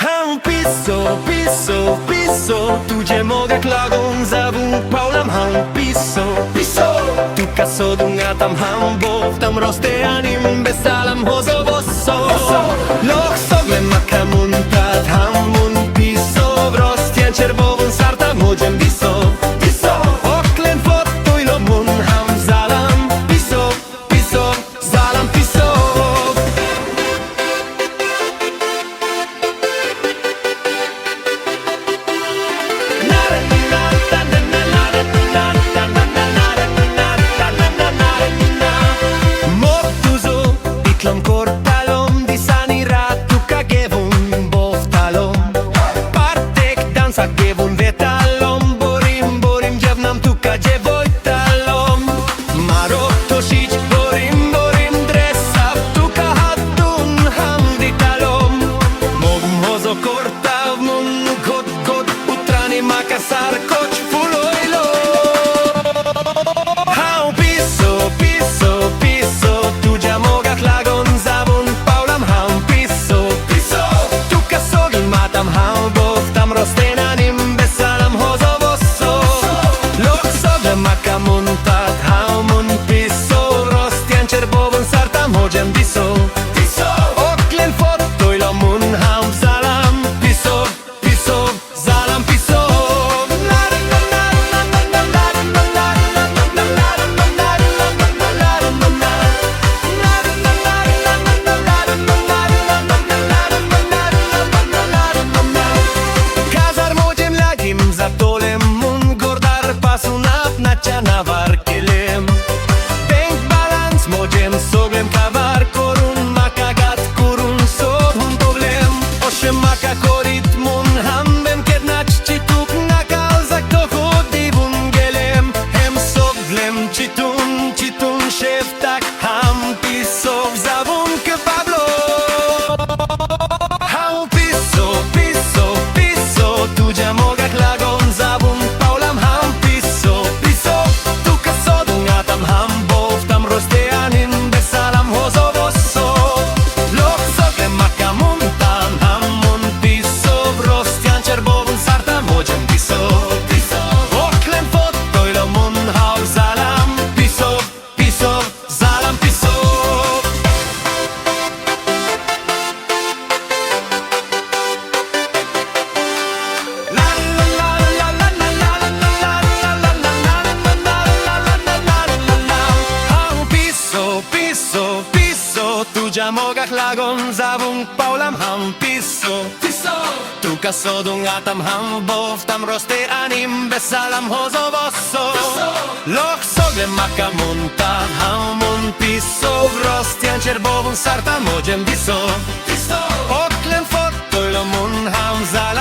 Ham piso, piso, piso, tu gdzie mogę klagą zabun paulam ham piso, piso. Tu kaso dunga tam ham bof tam roste anim besalam hozo bosso. Loch sogle makamuntat hamun piso, vrostien czerwową sarta modziem biso, piso. Oklen fotuj lo mun ham zalam piso, piso, zalam piso. Moktuzo itlom kortalom di sanira tu kagevun boftalom partek dansa gevun vetalom borim borim javnam tu kajevoitalom marok toshic borim borim dressa tu kahatun hamditalom mogum hozo kortav mun god god utrani makasar koch fuloilo. Hau piso, piso, piso, tu gdzie mogę klagon zabun paulam ham piso, piso. Tu kasogin matam ham bof tam roste na nim besalam hozo bosso. Loch sogle makamuntat hamun piso, rostien czerwową sartam hodziem biso, piso. Oklen fotoj lo mun ham zalam piso, piso, zalam piso. Kazar modziem lagim za tolem mun gordar pasunat na varkelem. Bank balance modziem soglem kavar korun makagat korun sohun problem. Oshem makakorit mun hambem kednach chituk nakal za toho divun gelem. Hem soglem chitun chitun sheftak ham pisov zavun ke Pablo. Hau piso, piso, piso, tu gdzie mogę klagon zabun paulam ham piso, piso. Tu kaso dunga tam ham bof tam roste anin besalam hozo bosso. Loch sogle makamuntan hamun piso, vrostian czerwową sarta modziem biso, piso. Oklen fotoj lo mun hau zalam piso, piso, zalam piso. Hau piso, piso, piso, tu gdzie mogę klagon zabun paulam ham piso, piso. Tu kaso dunga tam ham bof tam roste anin besalam hozo bosso. Loch sogle makamuntan hamun piso, vrostian czerwową sarta modziem biso, piso. Hau piso, piso, piso, tu gdzie mogę klagon zabun paulam ham piso, piso. Tu kaso dunga tam ham bof tam roste anim besalam hozo bosso. Loch sogle makamuntan hamun piso, vrostien czerwową sarta modziem biso, piso. Oklen fotoj lo mun ham za